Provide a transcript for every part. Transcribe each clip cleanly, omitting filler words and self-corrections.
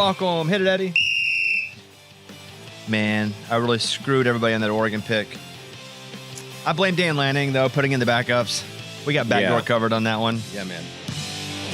welcome. Hit it, Eddie. Man, I really screwed everybody on that Oregon pick. I blame Dan Lanning, though, putting in the backups. We got backdoor covered on that one. Yeah, man.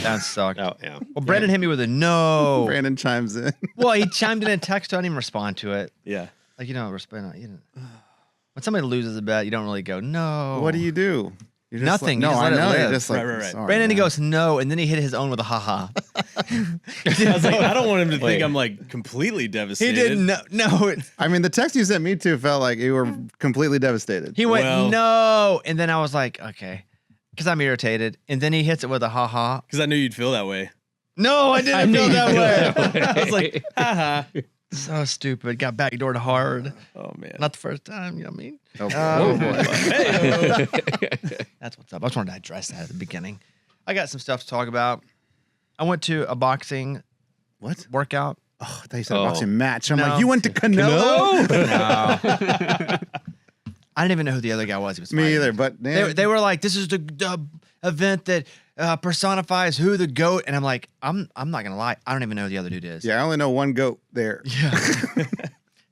That sucked. Oh, yeah. Well, Brandon hit me with a no. Brandon chimes in. Well, he chimed in a text. I didn't even respond to it. Yeah. Like, you don't respond. When somebody loses a bet, you don't really go, no. What do you do? You're just Nothing. Like, You no, just I let it know. live. You're just like, Right. sorry, Brandon, he man. goes, no. And then he hit his own with a ha-ha. I was like, I don't want him to think I'm like completely He devastated. didn't know. No. I mean, the text you sent me to felt like you were completely devastated. He went, Well- no. And then I was like, okay. Because I'm irritated. And then he hits it with a ha-ha. Because I knew you'd feel that way. No, I didn't feel that way. I was like, haha. So stupid. Got backdoored hard. Oh, man. Not the first time, you know what I mean? Oh, boy. Hey, That's what's up. I just wanted to address that at the beginning. I got some stuff to talk about. I went to a boxing What? workout. Oh, I thought you said Oh. a boxing match. I'm No. like, you went to Canelo? No. I didn't even know who the other guy was. He was Me fighting. either, but They were like, this is the event that personifies who the GOAT. And I'm like, I'm not going to lie. I don't even know who the other dude is. yeah, I only know one goat there. Yeah.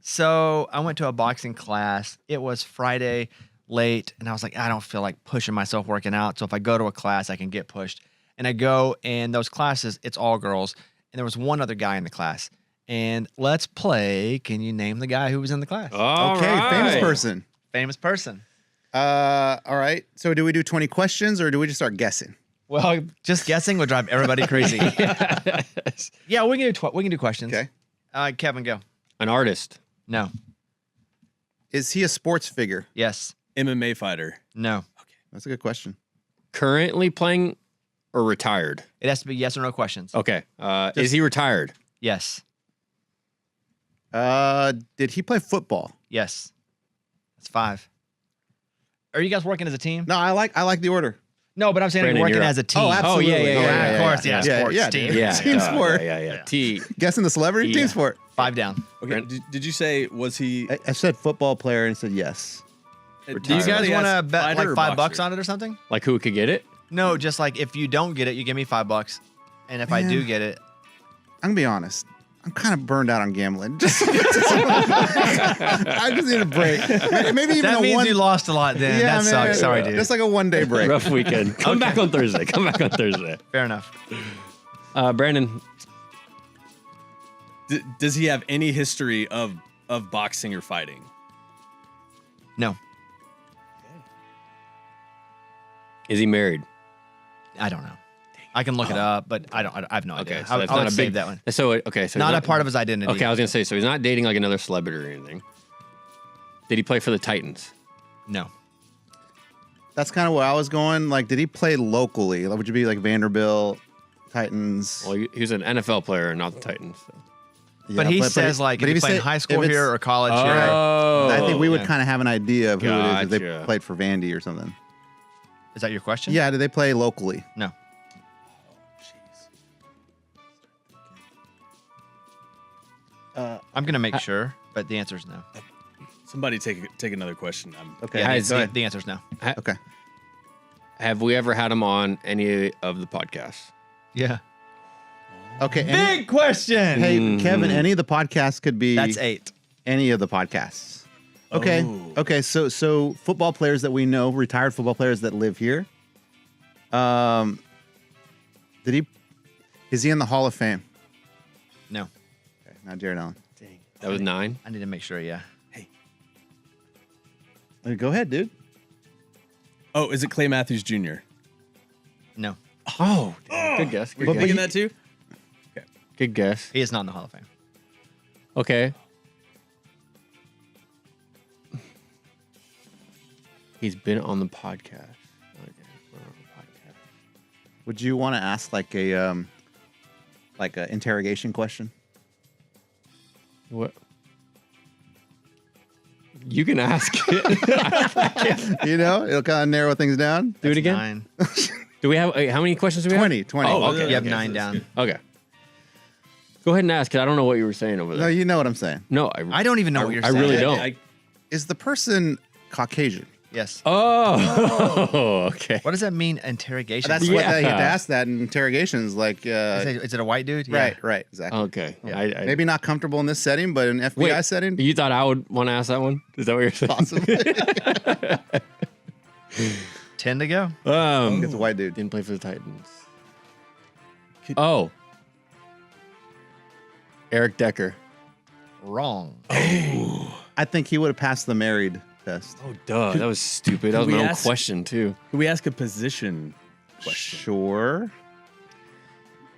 So I went to a boxing class. It was Friday late, and I was like, I don't feel like pushing myself working out. So if I go to a class, I can get pushed. And I go, and those classes, it's all girls. And there was one other guy in the class. And let's play. Can you name the guy who was in the class? All Okay, right. famous person. Famous person. All right. So do we do 20 questions or do we just start guessing? Well, just guessing would drive everybody crazy. Yeah, we can do questions. Okay. Kevin, go. An artist. No. Is he a sports figure? Yes. MMA fighter. No. That's a good question. Currently playing or retired? It has to be yes or no questions. Okay. Is he retired? Yes. Did he play football? Yes. That's 5. Are you guys working as a team? No, I like the order. No, but I'm saying Brandon, you're working you're up. as a team. Oh, absolutely. yeah, of course. Yeah, yeah. sports Yeah, team. Yeah. Team sport. Yeah. T. Guessing the celebrity? Yeah. Team sport. 5 down. Okay. Did you say, was he? I said football player and said yes. Do you Somebody guys want to asked bet fighter like or $5 boxer? on it or something? Like who could get it? No, just like if you don't get it, you give me $5. And if I do get it, I'm gonna be honest. I'm kind of burned out on gambling. I just need a break. Maybe even that a means one. you lost a lot then. Yeah, That man. sucks. Sorry, dude. Just like a 1-day break. Rough weekend. Come back on Thursday. Fair enough. Brandon. Does he have any history of boxing or fighting? No, Is he married? I don't know. I can look it up, but I have no idea. Okay, so I that's would not a save big that one. So okay, so Not he's a part of his identity. Okay, I was gonna say so he's not dating like another celebrity or anything. Did he play for the Titans? No. That's kind of where I was going. Like, did he play locally? Like, would you be like Vanderbilt, Titans? Well, he was an NFL player, not the Titans. So. But he says like if he you play in said- high if school it's- here or college here. Oh, I think we would yeah. kind of have an idea of who it is if they Gotcha. played for Vandy or something. Is that your question? Yeah, did they play locally? No. I'm gonna make sure, but the answer is no. Somebody take another question. Okay, Yeah, Guys, go ahead. the answer is no. Okay. Have we ever had him on any of the podcasts? Yeah. Okay. Big question. Hey, Kevin, any of the podcasts could be That's 8. any of the podcasts. Okay. Oh. Okay. So football players that we know, retired football players that live here. Is he in the Hall of Fame? No. Okay, not Jared Allen. Dang. That was 9. I need to make sure. Yeah. Go ahead, dude. Oh, is it Clay Matthews Jr.? No. Oh, good guess. Good Were you guess. thinking that too? Good guess. He is not in the Hall of Fame. Okay. He's been on the podcast. Would you want to ask like a interrogation question? What? You can ask it. You know, it'll kind of narrow things down. Do it That's again. 9. Do we have how many questions do we have? 20. Oh, okay. You have okay. 9 down. Okay. Go ahead and ask, because I don't know what you were saying over No, there. you know what I'm saying. No, I don't even know what you're I saying. really don't. Is the person Caucasian? Yes. Oh, okay. What does that mean? Interrogation. That's Yeah. what you had to ask that in interrogations. Like, Is it a white dude? Yeah. right, exactly. Okay. Yeah. Maybe not comfortable in this setting, but in FBI setting, You thought I would want to ask that one? Is that what you're saying? possibly. 10 to go. It's a white dude. Didn't play for the Titans. Eric Decker. Wrong. I think he would have passed the married test. Oh, duh. That was stupid. That was we my own ask- question, too. Can we ask a position question? Sure.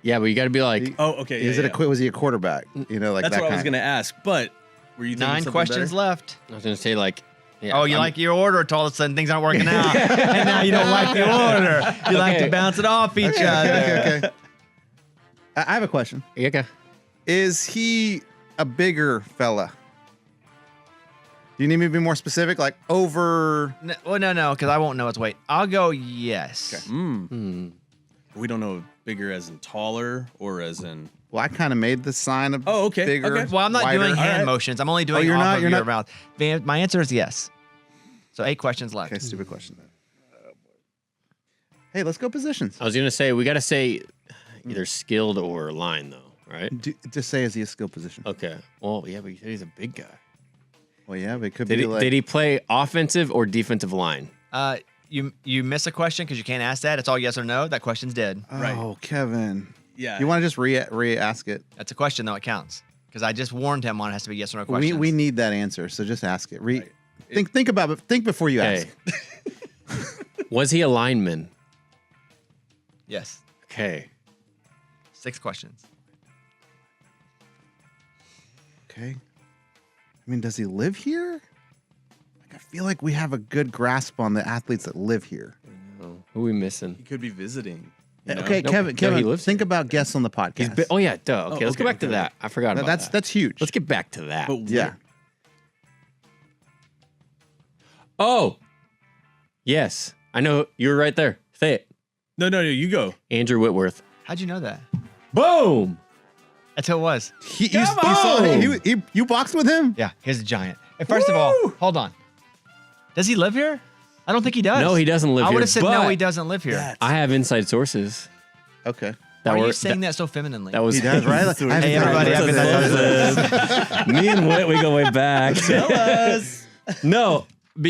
Yeah, but you got to be like, Oh, okay. Was he a quarterback? You know, like That's that what I was kind. going to ask, but were you thinking 9 something questions better? left. I was going to say, like, yeah, Oh, you like your order till all of a sudden things aren't working out. And now you don't like the order. You like to Okay. bounce it off each other. Okay. I have a question. Yeah, okay. Is he a bigger fella? Do you need me to be more specific? Like over? No, because I won't know its weight. I'll go yes. We don't know if bigger as in taller or as in. Well, I kind of made the sign of Oh, okay, bigger. okay. Well, I'm not wider. doing hand Alright. motions. I'm only doing you're off not- of you're your not- mouth. My answer is yes. So 8 questions left. Okay, stupid question then. Hey, let's go positions. I was going to say, we got to say either skilled or line, though, right? Just say, is he a skill position? Okay. Well, yeah, but you said he's a big guy. Well, yeah, but it could Did be he, like. did he play offensive or defensive line? You miss a question because you can't ask that. It's all yes or no. That question's dead. Right. Oh, Kevin. Yeah. You want to just re-ask it? That's a question though. It counts because I just warned him on it has to be yes or no questions. We need that answer, so just ask it. Right. Think about it. Think before you ask. Okay. Was he a lineman? Yes. Okay. 6 questions. Okay. I mean, does he live here? Like, I feel like we have a good grasp on the athletes that live here. Oh, who are we missing? He could be visiting. you know? Okay, Nope. Kevin. No, he Kevin, lives think about guests on the podcast. Oh, yeah, duh. Okay, let's okay, go back to okay. that. I forgot about that. That's huge. Let's get back to that. But Yeah. Oh, yes. I know. You were right there. Say it. No, you go. Andrew Whitworth. How'd you know that? Boom. That's who it was. You saw him? You boxed with him? Yeah, he's a giant. And first of all, hold on. Does he live here? I don't think he does. No, he doesn't live I here. would have said no, but he doesn't live here. I have inside sources. Okay. Why are you were- saying that so femininely? That was He does, right? Like, I haven't Hey, everybody, done I've been Me and Whit, we go way back. Tell us. No,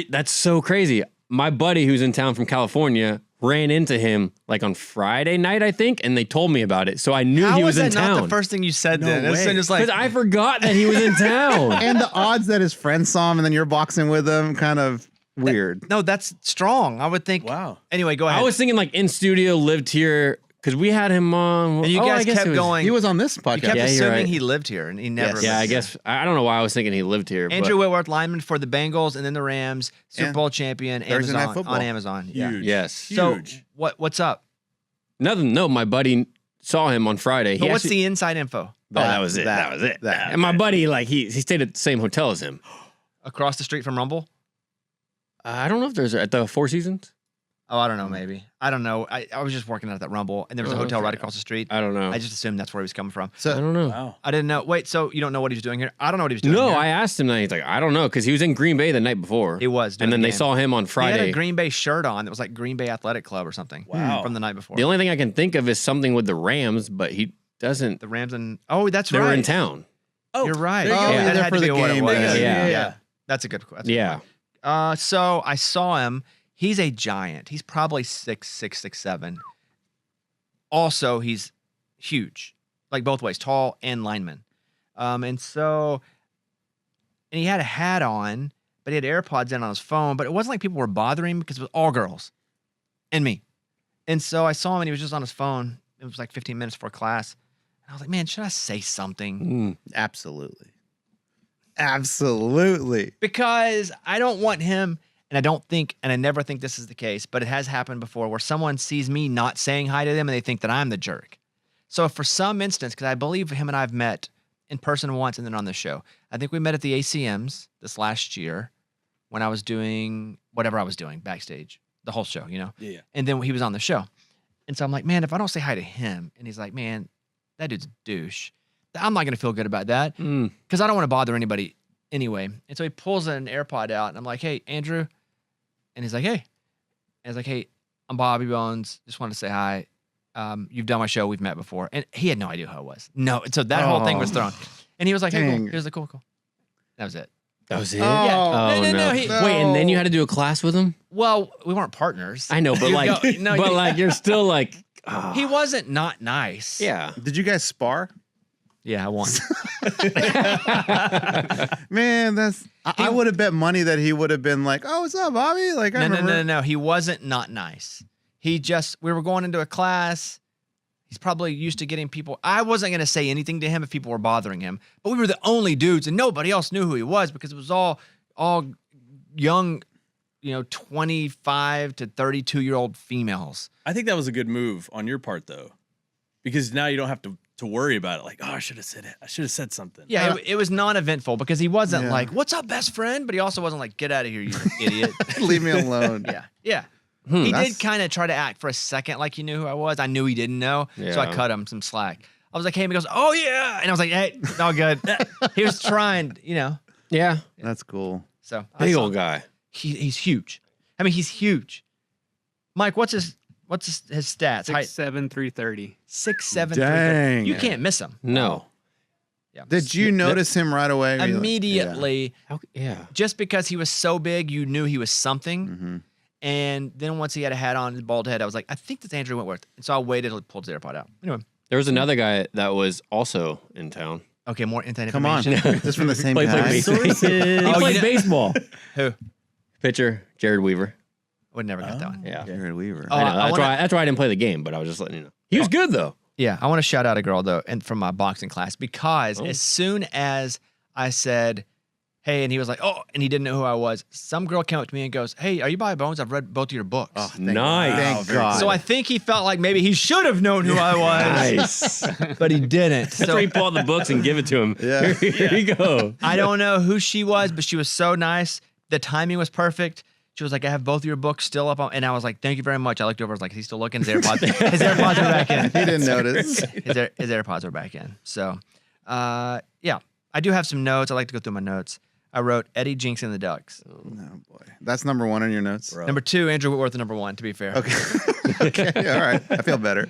that's so crazy. My buddy who's in town from California ran into him like on Friday night, I think, and they told me about it. So I knew How he was in that not town. the first thing you said No then? It's way. just like, Because I forgot that he was in town. And the odds that his friend saw him and then you're boxing with him, kind of weird. no, that's strong. I would think. Wow. Anyway, go ahead. I was thinking like in studio, lived here, because we had him on. and you I guys guess kept it was- going. He was on this you podcast. kept Yeah, you're assuming right. he lived here, and he never lived Yeah, I here. guess. I don't know why I was thinking he lived here. Andrew Whitworth, lineman for the Bengals and then the Rams, Super Yeah. Bowl champion, Thursday Night Amazon, Football. on Amazon. Yeah. Huge. Yes. So Huge. what's up? Nothing. No, my buddy saw him on Friday. But what's the inside info? that was it. That was it. And my buddy, like he stayed at the same hotel as him. Across the street from Rumble? I don't know if there's at the Four Seasons. Oh, I don't know. Maybe I don't know. I was just working out at that Rumble, and there was a Oh, hotel okay. right across the street. I don't know. I just assumed that's where he was coming from. I So don't know. Wow. I didn't know. Wait, so you don't know what he was doing here? I don't know what he was doing. No, here. I asked him that. He's like, I don't know, because he was in Green Bay the night before. He was, doing and then the they game. saw him on He had Friday. a Green Bay shirt on that was like Green Bay Athletic Club or something. Wow. From the night before. The only thing I can think of is something with the Rams, but he doesn't. The Rams and that's They right. were in town. Oh, You're right. there you go. Oh, yeah, that they're had for to be the what it game. was. Yeah, yeah, yeah. That's a good. That's a good Yeah. point. So I saw him. He's a giant. He's probably 6'6", 6'7". Also, he's huge, like both ways, tall and lineman. And he had a hat on, but he had AirPods in on his phone. But it wasn't like people were bothering him because it was all girls and me. And so I saw him and he was just on his phone. It was like 15 minutes before class. And I was like, man, should I say something? absolutely. Absolutely. Because I don't want him, and I don't think, and I never think this is the case, but it has happened before where someone sees me not saying hi to them and they think that I'm the jerk. So if for some instance, because I believe him and I've met in person once and then on the show. I think we met at the ACMs this last year when I was doing whatever I was doing backstage, the whole show, you know? Yeah. And then he was on the show. And so I'm like, man, if I don't say hi to him, and he's like, man, that dude's a douche, I'm not going to feel good about that because I don't want to bother anybody anyway. And so he pulls an AirPod out, and I'm like, hey, Andrew, and he's like, hey. And I was like, hey, I'm Bobby Bones. Just wanted to say hi. You've done my show. We've met before. And he had no idea who I was. No. So that whole thing was thrown. And he was like, hey, cool. Dang. He was like, cool. That was it. That was it? Oh, Yeah. Oh, No, no. he- Wait, and then you had to do a class with him? Well, we weren't partners. I know, but You like, go- no, but you- like, you're still like, oh. He wasn't not nice. Yeah. Did you guys spar? Yeah, I won. Man, I would have bet money that he would have been like, "Oh, what's up, Bobby?" Like, I remember. No. He wasn't not nice. We were going into a class. He's probably used to getting people. I wasn't going to say anything to him if people were bothering him, but we were the only dudes and nobody else knew who he was because it was all young, 25 to 32-year-old females. I think that was a good move on your part, though, because now you don't have to worry about it. Like, oh, I should have said it. I should have said something. Yeah, it was non-eventful because he wasn't Yeah. like, "What's up, best friend?" But he also wasn't like, "Get out of here, you idiot." Leave me alone. Yeah. He did That's- kind of try to act for a second like he knew who I was. I knew he didn't know, so I Yeah. cut him some slack. I was like, "Hey," and he goes, "Oh yeah," and I was like, "Hey, it's all good." He was trying, Yeah. That's cool. So Big old guy. he's huge. I mean, he's huge. Mike, what's his stats? 6'7", 330. 6'7", Dang. You can't miss him. No. Yeah. Did you notice him right away? Were you like- Immediately, Yeah. just because he was so big, you knew he was something. Mhm. And then once he had a hat on, his bald head, I was like, I think that's Andrew Whitworth. And so I waited till he pulled his AirPod out. Anyway, There was another guy that was also in town. okay, more inside Come on, information. this from the same Played like guy. baseball. He Oh, played you know- baseball. Who? Pitcher, Jared Weaver. Would never got that one. Yeah. Jared Weaver. Oh, I know. I That's, wanna- that's why I didn't play the game, but I was just letting you know. He was good, though. Yeah, I want to shout out a girl though, and from my boxing class because Oh. as soon as I said, "Hey," and he was like, "Oh," and he didn't know who I was. Some girl came up to me and goes, "Hey, are you Bobby Bones? I've read both of your books." Oh, thank Nice. Thank Very God. So I think he felt like maybe he should have known who I was, Nice. but he didn't. That's So where he pulled out the books and give it to him. Yeah. Here you go. I don't know who she was, but she was so nice. The timing was perfect. She was like, "I have both of your books still up," and I was like, "Thank you very much." I looked over, I was like, "Is he still looking? His AirPods, his AirPods are back in." He didn't notice. His AirPods are back in. So, yeah, I do have some notes. I like to go through my notes. I wrote Eddie Jinx and the Ducks. Oh boy, that's number one on your notes. Bro. Number 2, Andrew Whitworth, number 1. To be fair, Okay. Okay. All right. I feel better.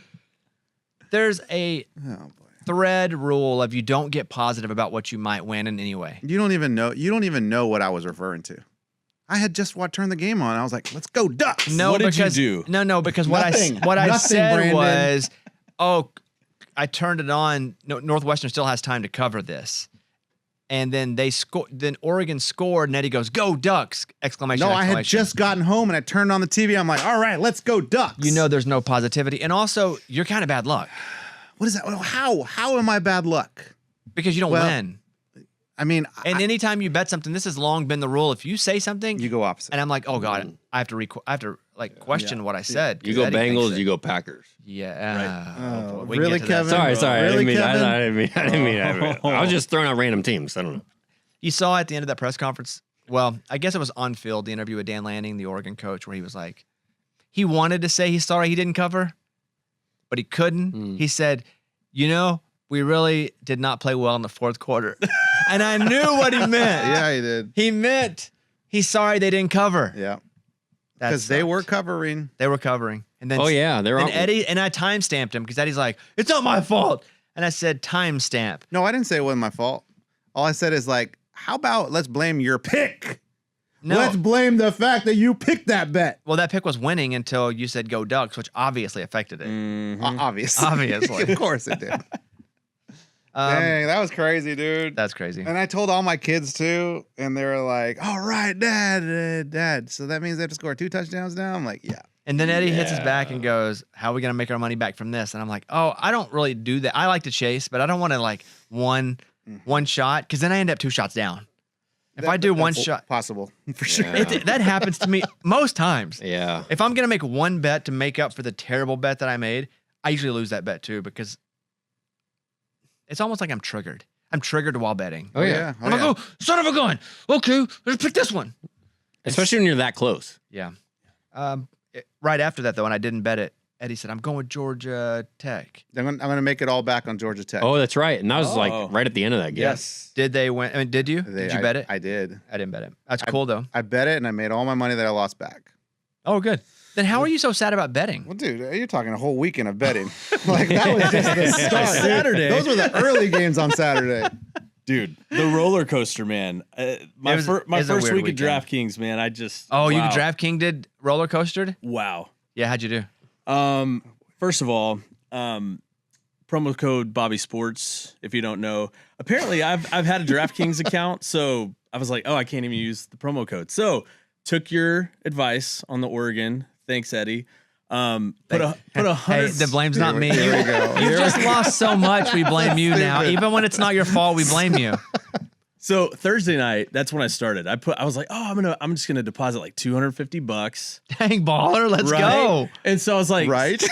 there's a Oh boy. thread rule of you don't get positive about what you might win in any way. You don't even know. You don't even know what I was referring to. I had just turned the game on. I was like, "Let's go Ducks." No, What did you because do? No, because what Nothing. I Nothing, said Brandon. was, "Oh, I turned it on. No, Northwestern still has time to cover this." And then they score. Then Oregon scored, and Eddie goes, "Go Ducks!" Exclamation! No, I had exclamation. just gotten home and I turned on the TV. I'm like, "All right, let's go Ducks." You know, there's no positivity, and also you're kind of bad luck what is that? How am I bad luck? because you don't Well, win. I mean, And anytime you bet something, this has long been the rule. If you say something, you go opposite. and I'm like, "Oh God, I have to question what I said." You 'cause go Eddie thinks Bengals, it. you go Packers. Yeah. Oh, boy, we can really, get to that. Kevin? Sorry. I Really, didn't mean. Kevin? I didn't mean. I was just throwing out random teams. I don't know. You saw at the end of that press conference, well, I guess it was on field, the interview with Dan Lanning, the Oregon coach, where he was like, he wanted to say he's sorry he didn't cover, but he couldn't. He said, we really did not play well in the fourth quarter. And I knew what he meant. Yeah, he did. He meant he's sorry they didn't cover. Yeah, That because they sucked. were covering. They were covering. And then Oh yeah, they're and on. Eddie, and I timestamped him because Eddie's like, "It's not my fault." And I said, "Timestamp." No, I didn't say it wasn't my fault. All I said is like, how about let's blame your pick? No. Let's blame the fact that you picked that bet. Well, that pick was winning until you said go Ducks, which obviously affected it. Obviously. Obviously. Of course it did. Dang, that was crazy, dude. That's crazy. And I told all my kids too, and they were like, "All right, Dad. So that means they have to score 2 touchdowns now." I'm like, "Yeah." And then Eddie hits his back and goes, "How are we going to make our money back from this?" And I'm like, "Oh, I don't really do that. I like to chase, but I don't want to like one shot because then I end up 2 shots down. If I do one That's shot, possible for sure. that happens to me most times. Yeah. If I'm going to make one bet to make up for the terrible bet that I made, I usually lose that bet too because it's almost like I'm triggered. I'm triggered while betting. Oh yeah. I'm like, "Oh, son of a gun. Okay, let's pick this one." Especially when you're that close. Yeah. Right after that, though, and I didn't bet it, Eddie said, I'm going with Georgia Tech. I'm gonna make it all back on Georgia Tech. Oh, that's right. And that was Oh. like right at the end of that game. Yes. Did they win? I mean, did you? Did you bet it? I did. I didn't bet it. That's cool, though. I bet it, and I made all my money that I lost back. Oh, good. Then how are you so sad about betting? Well, dude, you're talking a whole weekend of betting. Like that was just the start. dude. Saturday. Those were the early games on Saturday. Dude, the roller coaster, man. My It was first a weird week weekend. at DraftKings, man. I just Oh, you wow. DraftKings did roller coastered? Wow. Yeah, how'd you do? First of all, promo code Bobby Sports. If you don't know, apparently I've had a DraftKings account, so I was like, oh, I can't even use the promo code. So took your advice on the Oregon. Thanks, Eddie. Put a Hey, hundred. the blame's not me. Here we go. You've just lost so much. We blame you now. Even when it's not your fault, we blame you. So Thursday night, that's when I started. I was like, oh, I'm just gonna deposit like $250. Dang, baller. Let's Right? go. And so I was like, Right? So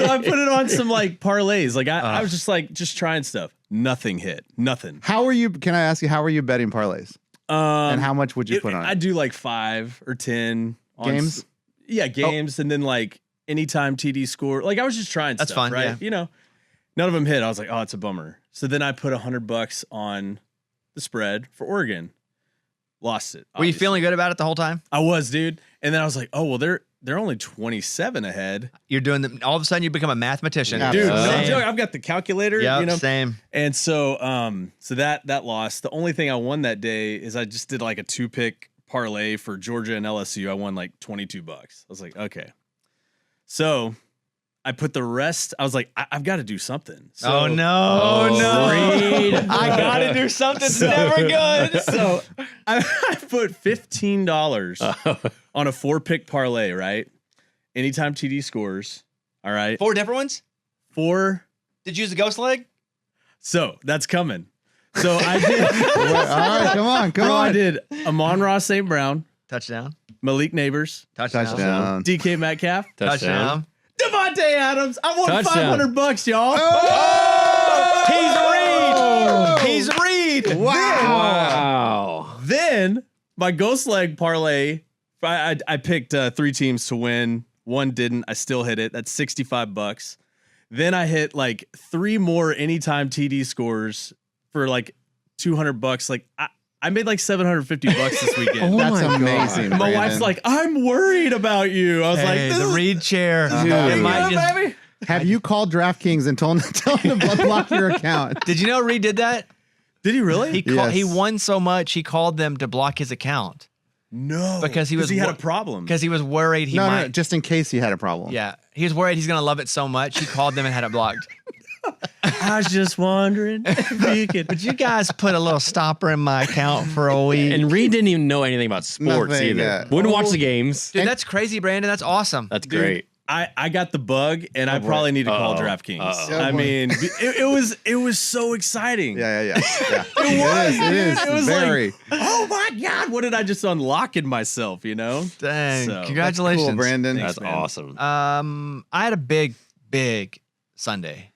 I put it on some like parlays. Like I was just trying stuff. Nothing hit. Nothing. How are you? Can I ask you? How are you betting parlays? And how much would you put on it? I do like 5 or 10 on Games? games, and then like anytime TD score. Like I was just trying That's stuff, fun, right? yeah. You know, none of them hit. I was like, oh, it's a bummer. So then I put $100 on the spread for Oregon. Lost it. Were you obviously. feeling good about it the whole time? I was, dude. And then I was like, oh well, they're only 27 ahead. You're doing the, all of a sudden you become a mathematician. Yeah. Dude, Same. no joke. I've got the calculator. Yeah, you know, same. and so that lost. The only thing I won that day is I just did like a 2-pick parlay for Georgia and LSU. I won like $22. I was like, okay. So I put the rest. I was like, I've got to do something. So, Oh no! Reed. I gotta do something. It's never good. So I put $15 on a 4-pick parlay. Right, anytime TD scores. All right, 4 different ones. 4. Did you use the ghost leg? So that's coming. So I did. All right, come on. I did Amon-Ra St. Brown, Touchdown. Malik Neighbors, Touchdown. DK Metcalf, Touchdown. Devontae Adams. I won Touchdown. $500, y'all. He's Reed. Wow. Then my ghost leg parlay, I picked 3 teams to win. 1 didn't. I still hit it. That's $65. Then I hit like 3 more anytime TD scores for like $200. Like I made like $750 this weekend. Oh That's my God. amazing. My Brandon. wife's like, I'm worried about you. I was Hey, like, the Reed chair. Dude. It might just- baby. Have you called DraftKings and told them to block your account? Did you know Reed did that? Did he really? He Yes. won so much he called them to block his account no, because he had a problem. because he was worried he No, might. no, just in case he had a problem. Yeah, he was worried he's gonna love it so much. He called them and had it blocked. I was just wondering if you could. But you guys put a little stopper in my account for a week. And Reed didn't even know anything about sports Nothing, either. yeah. Wouldn't watch the games. Dude, that's crazy, Brandon. That's awesome. That's Dude, great. I got the bug, and I boy. probably need to call Uh-oh. DraftKings. Uh-oh. I mean, it was so exciting. Yeah. It It was is. like, Very. oh my God, what did I just unlock in myself? You know? Dang! So, Congratulations, Cool, Brandon. Thanks, That's man. awesome. I had a big Sunday.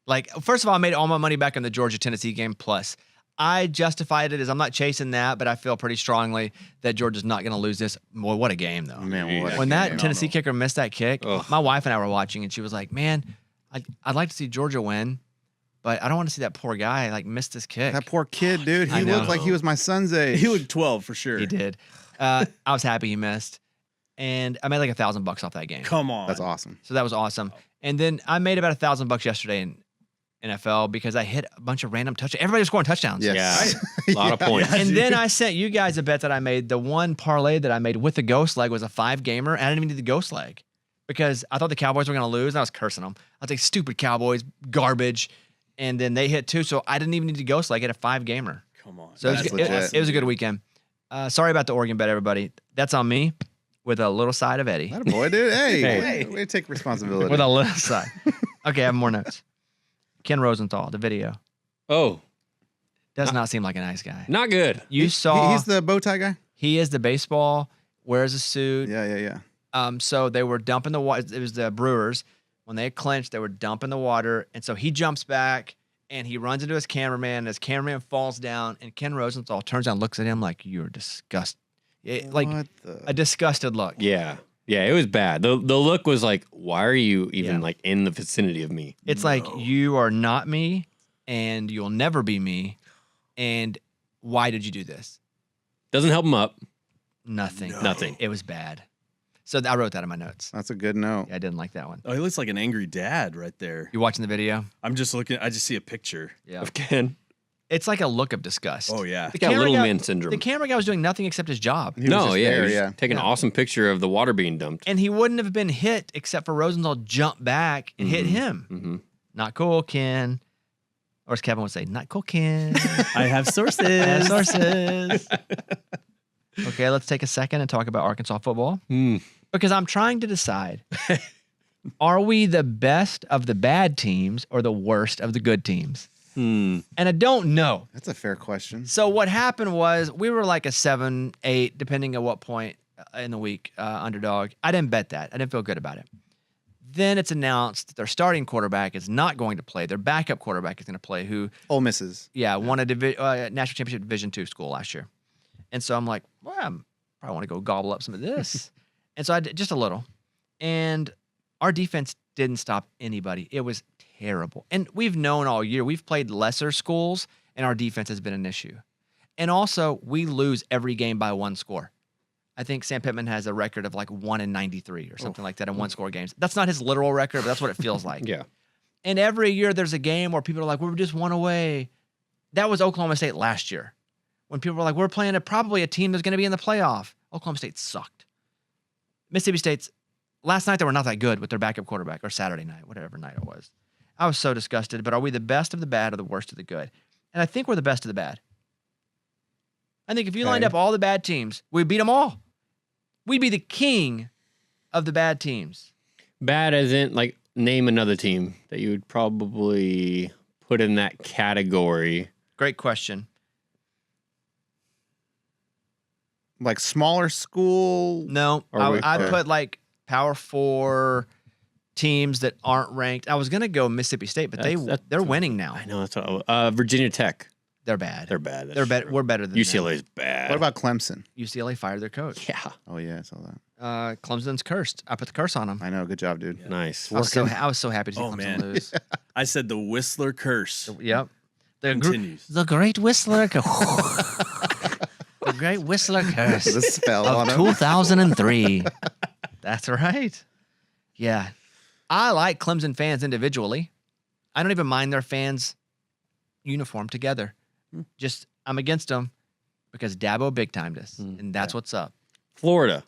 Like, first of all, I made all my money back on the Georgia-Tennessee game. Plus, I justified it as I'm not chasing that, but I feel pretty strongly that Georgia's not going to lose this. Boy, what a game, though. Man, what a When that game. Tennessee kicker missed that kick, Ugh. my wife and I were watching, and she was like, "Man, I'd like to see Georgia win, but I don't want to see that poor guy like miss this kick." That poor kid, dude. I He know. looked like he was my son's age. He looked 12 for sure. He did. I was happy he missed, and I made like $1,000 off that game. Come on. That's awesome. So that was awesome. And then I made about $1,000 yesterday in NFL because I hit a bunch of random touchdowns. Everybody was scoring touchdowns. Yes. Yeah. A lot of points. And then I sent you guys a bet that I made. The one parlay that I made with the ghost leg was a 5-gamer, and I didn't even need the ghost leg because I thought the Cowboys were going to lose, and I was cursing them. I was like, stupid Cowboys, garbage. And then they hit 2, so I didn't even need the ghost leg. I had a 5-gamer. Come on. So it was, That's good- it, legit. it was a good weekend. Sorry about the Oregon bet, everybody. That's on me with a little side of Eddie. That a boy, dude. Hey, Hey. way to take responsibility. With a little side. Okay, I have more notes. Ken Rosenthal, the video. Oh, Does not seem like a nice guy. not good. You saw He's the bow tie guy. he is the baseball, wears a suit. Yeah. So they were dumping the water. It was the Brewers. When they clinched, they were dumping the water. And so he jumps back and he runs into his cameraman. And his cameraman falls down. And Ken Rosenthal turns around and looks at him like, you're disgusted. Like What the? a disgusted look. Yeah. Yeah, it was bad. The look was like, why are you even Yeah. like in the vicinity of me? It's like you are not me, and you'll never be me. And why did you do this? Doesn't help him up. Nothing. Nothing. It was bad. So I wrote that in my notes. That's a good note. Yeah, I didn't like that one. Oh, he looks like an angry dad right there. You watching the video? I'm just looking. I just see a picture. Yeah. Of Ken. It's like a look of disgust. Oh yeah. He got camera little guy- man syndrome. The camera guy was doing nothing except his job. He was No, just yeah, there, he was yeah. taking an Yeah. awesome picture of the water being dumped. And he wouldn't have been hit except for Rosenthal jumped back and hit him. Mm-hmm. Not cool, Ken. Or as Kevin would say, not cool, Ken. I have sources. Yeah, sources. Okay, let's take a second and talk about Arkansas football. Because I'm trying to decide, are we the best of the bad teams or the worst of the good teams? And I don't know. That's a fair question. So what happened was we were like a 7, 8, depending on what point in the week, underdog. I didn't bet that. I didn't feel good about it. Then it's announced that their starting quarterback is not going to play. Their backup quarterback is going to play, who, Ole Misses. won a national championship Division II school last year. And so I'm like, well, I probably want to go gobble up some of this. And so I did just a little. And our defense didn't stop anybody. It was terrible. And we've known all year, we've played lesser schools, and our defense has been an issue. And also, we lose every game by one score. I think Sam Pittman has a record of like 1-93 or something like that in one-score games. That's not his literal record, but that's what it feels like. Yeah. And every year there's a game where people are like, we were just one away. That was Oklahoma State last year, when people were like, we're playing probably a team that's going to be in the playoff. Oklahoma State sucked. Mississippi State's last night, they were not that good with their backup quarterback, or Saturday night, whatever night it was. I was so disgusted. But are we the best of the bad or the worst of the good? And I think we're the best of the bad. I think if you lined up all the bad teams, we'd beat them all. We'd be the king of the bad teams. Bad as in, like, name another team that you would probably put in that category. Great question. Like smaller school. No, I'd put like Power 4 teams that aren't ranked. I was gonna go Mississippi State, but they're winning now. I know. That's what Virginia Tech. They're bad. They're bad. They're better. We're better than UCLA's bad. What about Clemson? them. UCLA fired their coach. Yeah. Oh yeah, I saw that. Clemson's cursed. I put the curse on them. I know. Good job, dude. Nice. I was so happy to see Clemson man. lose. I said the Whistler curse. Yep. Continues. The great Whistler curse. The great Whistler curse The spell on of him. 2003. That's right. Yeah. I like Clemson fans individually. I don't even mind their fans uniform together. Just, I'm against them because Dabo big timed us, and that's what's up. Florida.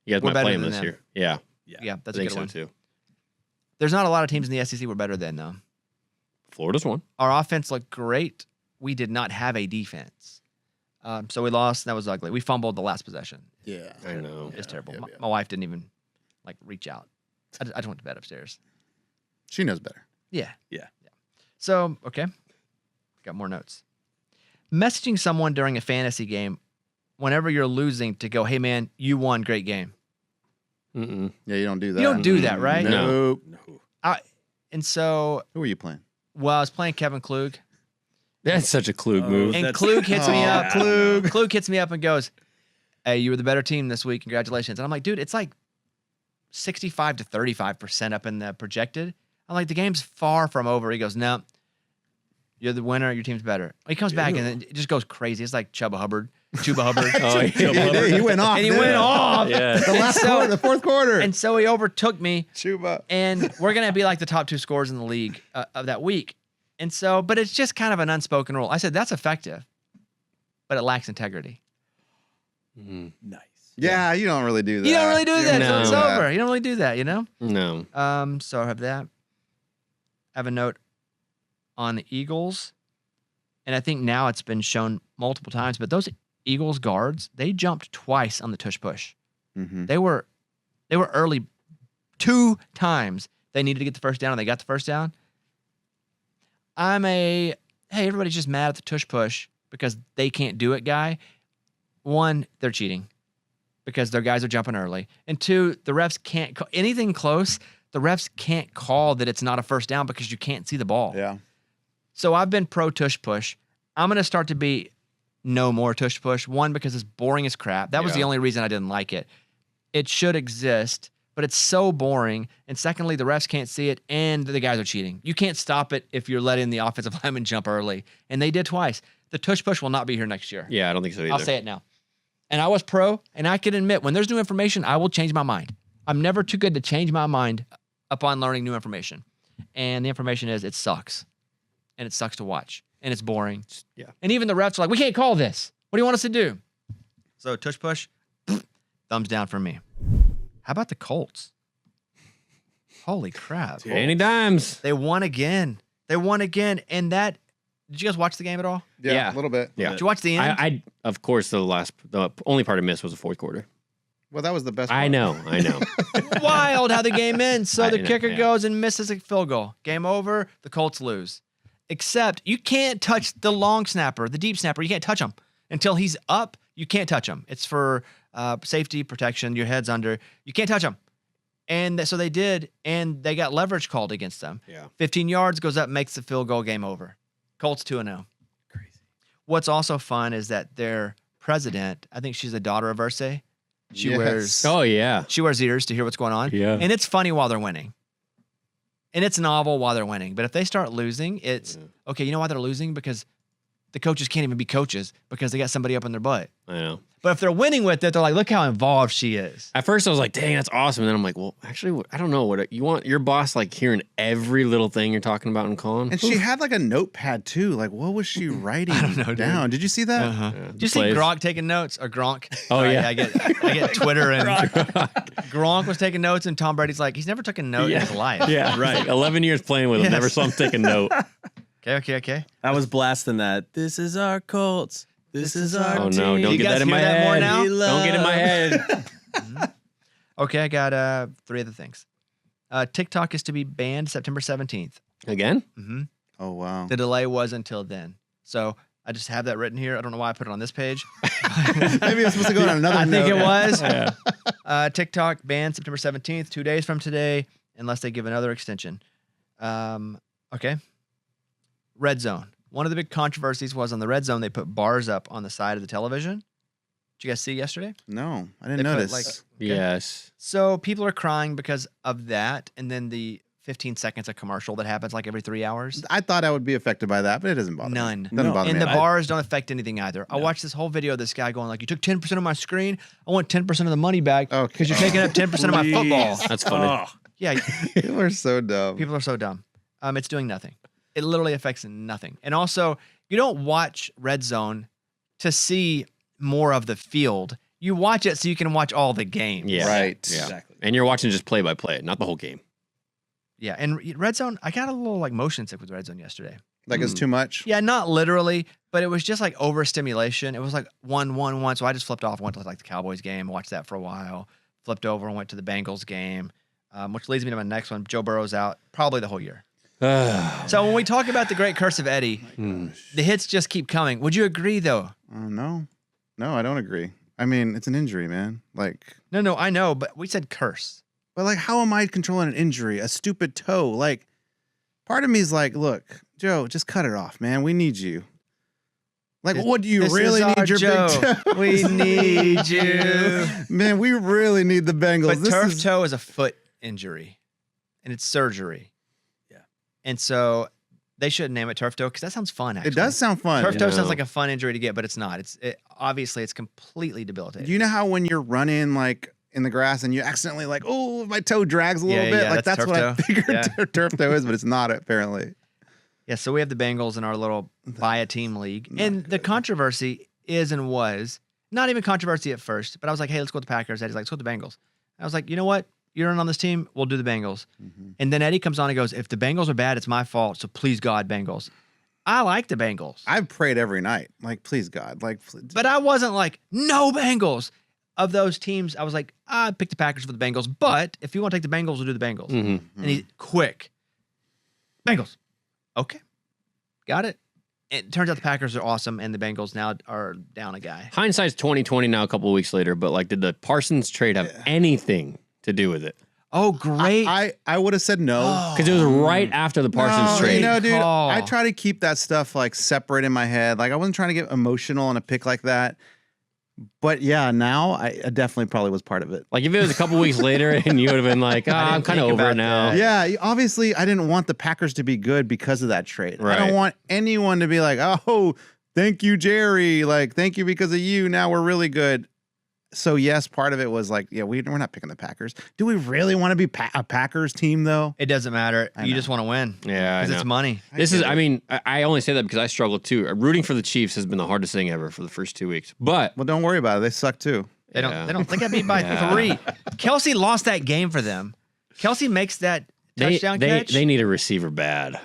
You guys We're might better play them than this them. year. Yeah. Yeah, that's I a think good so one. too. There's not a lot of teams in the SEC we're better than, though. Florida's one. Our offense looked great. We did not have a defense. So we lost, and that was ugly. We fumbled the last possession. Yeah. I know. It's terrible. yeah. My wife didn't even like reach out. I just went to bed upstairs. She knows better. Yeah. Yeah. So, okay. Got more notes. Messaging someone during a fantasy game whenever you're losing to go, hey, man, you won, great game. Mm-mm. Yeah, you don't do that. You don't do that, right? Nope. No. And so, Who are you playing? well, I was playing Kevin Klug, That's such a Klug Oh, move. and That's- Klug hits me Oh, up. Klug. Klug hits me up and goes, hey, you were the better team this week. Congratulations. And I'm like, dude, it's like 65 to 35% up in the projected. I'm like, the game's far from over. He goes, no, you're the winner. Your team's better. He comes back and then it just goes crazy. It's like Chuba Hubbard. Oh, Yeah, he went off. And he didn't went off. Yeah. The last so- quarter, the fourth quarter. And so he overtook me. Chuba. And we're going to be like the top 2 scorers in the league of that week. And so, but it's just kind of an unspoken rule. I said, that's effective, but it lacks integrity. Nice. Yeah, you don't really do that. You don't really do that until it's do that. over. You don't really do that, you know? No. So I have that. I have a note on the Eagles. And I think now it's been shown multiple times, but those Eagles guards, they jumped twice on the tush-push. Mhm. They were early 2 times. They needed to get the first down, and they got the first down. Hey, everybody's just mad at the tush-push because they can't do it guy. 1, they're cheating because their guys are jumping early. And 2, the refs can't call anything close. The refs can't call that it's not a first down because you can't see the ball. Yeah. So I've been pro tush-push. I'm going to start to be no more tush-push. 1, because it's boring as crap. That was the Yeah. only reason I didn't like it. It should exist, but it's so boring. And secondly, the refs can't see it, and the guys are cheating. You can't stop it if you're letting the offensive lineman jump early. And they did twice. The tush-push will not be here next year. Yeah, I don't think so either. I'll say it now. And I was pro, and I can admit, when there's new information, I will change my mind. I'm never too good to change my mind upon learning new information. And the information is it sucks. And it sucks to watch. And it's boring. Yeah. And even the refs are like, we can't call this. What do you want us to do? So tush-push, thumbs down for me. How about the Colts? Holy crap. Danny Dimes. They won again. And that, did you guys watch the game at all? Yeah. A little bit. Yeah. Did you watch the end? I of course, the only part I missed was the fourth quarter. Well, that was the best I part. know. Wild how the game ends. So the know, kicker yeah. goes and misses a field goal. Game over. The Colts lose. Except you can't touch the long snapper, the deep snapper. You can't touch him until he's up. You can't touch him. It's for safety protection. Your head's under. You can't touch him. And so they did, and they got leverage called against them. Yeah. 15 yards, goes up, makes the field goal, game over. Colts 2-0. Crazy. What's also fun is that their president, I think she's the daughter of Ursay. She Yes. wears Oh yeah. she wears ears to hear what's going on. Yeah. And it's funny while they're winning. And it's novel while they're winning. But if they start losing, it's okay, you know why they're losing? Because the coaches can't even be coaches because they got somebody up in their butt. I know. But if they're winning with it, they're like, look how involved she is. At first, I was like, "Dang, that's awesome." And then I'm like, "Well, actually, I don't know what you want your boss like hearing every little thing you're talking about and calling." And she had like a notepad too. Like, what was she writing down? Did you see that? Uh-huh. Yeah, Did you see plays. Gronk taking notes? Or Gronk? Oh, Sorry, yeah. I get Twitter and Gronk was taking notes, and Tom Brady's like, he's never took a note in his life. Yeah, right. 11 years playing with him, Yes. never saw him take a note. Okay. I was blasting that. This is our Colts. This is our Oh team. no! Do Don't you get guys that in my hear that head. more now? Don't get in my head. Okay, I got 3 other things. TikTok is to be banned September 17th. Again? Mm-hmm. Oh wow. The delay was until then. So I just have that written here. I don't know why I put it on this page. Maybe it's supposed to go on another I think note. it was. Yeah. TikTok banned September 17th, 2 days from today, unless they give another extension. Okay. Red Zone. One of the big controversies was on the Red Zone, they put bars up on the side of the television. Did you guys see yesterday? No, I They didn't put, notice. like, Yes. So people are crying because of that, and then the 15 seconds of commercial that happens like every 3 hours. I thought I would be affected by that, but it doesn't bother me. None. Doesn't bother And me. the at all. bars don't affect anything either. I watched this whole video of this guy going like, you took 10% of my screen. I want 10% of the money back Okay. because you're taking up 10% of my football. That's funny. Yeah, People are so dumb. people are so dumb. It's doing nothing. It literally affects nothing. And also, you don't watch Red Zone to see more of the field. You watch it so you can watch all the games. Yeah. Right. Yeah. Exactly. And you're watching just play by play, not the whole game. Yeah. And Red Zone, I got a little like motion sick with Red Zone yesterday. Like it's too much. Yeah, not literally, but it was just like overstimulation. It was like 1-1-1. So I just flipped off, went to like the Cowboys game, watched that for a while, flipped over and went to the Bengals game, which leads me to my next one. Joe Burrow's out probably the whole year. So when we talk about the great curse of Eddie, the hits just keep coming. Would you agree though? No, I don't agree. I mean, it's an injury, man. Like, No, I know, but we said curse. but like, how am I controlling an injury? A stupid toe? Like, part of me is like, look, Joe, just cut it off, man. We need you. Like, what do you This really is our need your Joe. big toe? We need you. Man, we really need the Bengals. But turf toe is a foot injury, and it's surgery. Yeah. And so they shouldn't name it turf toe because that sounds fun. Actually, It does sound fun. Turf toe Yeah. sounds like a fun injury to get, but it's not. Obviously it's completely debilitating. Do you know how when you're running like in the grass and you accidentally like, oh, my toe drags a little Yeah, bit? yeah, Like that's that's what I turf toe. figured Yeah. turf toe is, but it's not apparently. Yeah, so we have the Bengals in our little buy a team league. And the controversy is and was not even controversy at first, but I was like, hey, let's go with the Packers. Eddie's like, let's go with the Bengals. I was like, you know what? You're in on this team. We'll do the Bengals. And then Eddie comes on and goes, if the Bengals are bad, it's my fault. So please, God, Bengals. I like the Bengals. I've prayed every night. Like, please, God. Like, But I wasn't like, no Bengals. Of those teams, I was like, I picked the Packers for the Bengals. But if you want to take the Bengals, we'll do the Bengals. Mhm. And he's quick. Bengals. Okay. Got it. It turns out the Packers are awesome, and the Bengals now are down a guy. Hindsight's 2020 now, a couple of weeks later, but like, did the Parsons trade have anything to do with it? Oh, great. I would have said no. Because it was right after the Parsons No, trade. you know, dude, call. I try to keep that stuff like separate in my head. Like, I wasn't trying to get emotional on a pick like that. But yeah, now I definitely probably was part of it. Like if it was a couple weeks later and you would have been like, I didn't I'm kind of think over about it now. that. Yeah, obviously I didn't want the Packers to be good because of that trade. I Right. don't want anyone to be like, oh, thank you, Jerry. Like, thank you because of you. Now we're really good. So yes, part of it was like, yeah, we're not picking the Packers. Do we really want to be a Packers team though? It doesn't matter. I You know. just want to win. Yeah, I Because know. it's money. I mean, I only say that because I struggle too. Rooting for the Chiefs has been the hardest thing ever for the first 2 weeks. But Well, don't worry about it. They suck too. They Yeah. don't think I beat by Yeah. 3. Kelsey lost that game for them. Kelsey makes that touchdown catch. they need a receiver bad.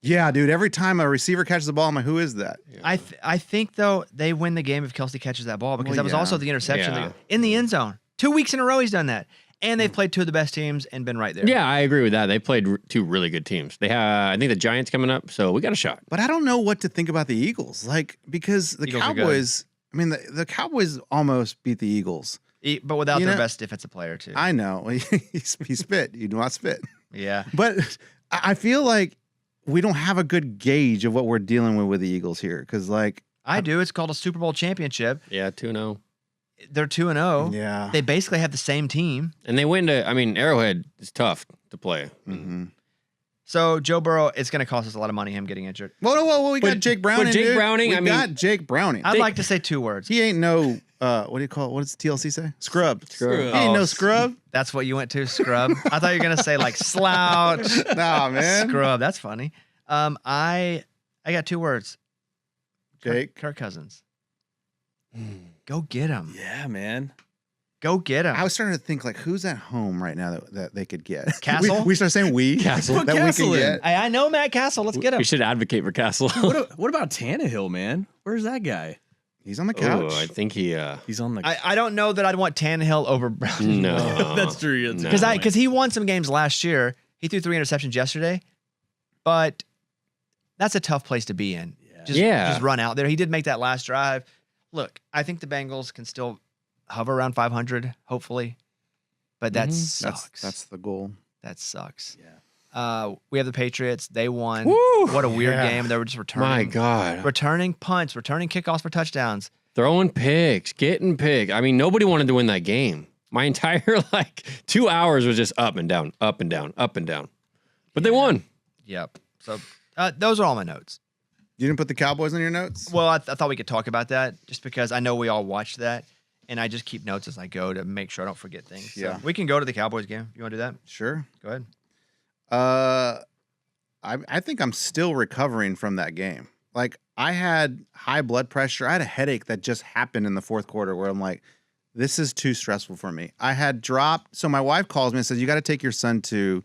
Yeah, dude. Every time a receiver catches the ball, I'm like, who is that? I think though they win the game if Kelsey catches that ball because Well, that was yeah. also the interception Yeah. in the end zone. 2 weeks in a row he's done that, and they've played 2 of the best teams and been right there. Yeah, I agree with that. They played 2 really good teams. They have, I think, the Giants coming up, so we got a shot. But I don't know what to think about the Eagles. Like, because the Eagles are good. Cowboys, I mean, the Cowboys almost beat the Eagles. But without You their know- best defensive player too. I know. he spit. You do not spit. Yeah, But I feel like we don't have a good gauge of what we're dealing with the Eagles here. Because, like, I do. It's called a Super Bowl championship. Yeah, 2-0. They're 2-0. yeah. They basically have the same team. And they went to, I mean, Arrowhead is tough to play. Mm-hmm. So Joe Burrow, it's going to cost us a lot of money him getting injured. Well, we got But- Jake Browning. but Jake dude. Browning, we I mean- got Jake Browning. I'd like to say 2 words. He ain't no, what do you call it? What does TLC say? Scrub. Scrub. He ain't Oh, no scrub. That's what you went to, scrub. I thought you were going to say like slouch. Nah, man. Scrub. That's funny. I got 2 words. Jake. Kirk Cousins. Go get him. Yeah, man. Go get him. I was starting to think, like, who's at home right now that they could get? Castle? We start saying we. Castle. Put That Castle we can in. get. I know Matt Castle. Let's get him. We should advocate for Castle. What about Tannehill, man? Where's that guy? He's on the couch. Oh, I think he. He's on the. I don't know that I'd want Tannehill over Brown. No, That's true. That's a No. good point. Because he won some games last year. He threw 3 interceptions yesterday, but that's a tough place to be in. Yeah. Just run out there. He did make that last drive. Look, I think the Bengals can still hover around 500, hopefully, but that sucks. That's the goal. That sucks. Yeah. We have the Patriots. They won. Woo! What a weird Yeah. game. They were just returning. My God. Returning punts, returning kickoffs for touchdowns. Throwing picks, getting picked. I mean, nobody wanted to win that game. My entire 2 hours was just up and down, up and down, up and down. But they won. Yep. So those are all my notes. You didn't put the Cowboys on your notes? Well, I thought we could talk about that just because I know we all watched that, and I just keep notes as I go to make sure I don't forget things. So Yeah. we can go to the Cowboys game. You want to do that? Sure. Go ahead. I think I'm still recovering from that game. Like, I had high blood pressure. I had a headache that just happened in the fourth quarter where I'm like, this is too stressful for me. I had dropped. So my wife calls me and says, you got to take your son to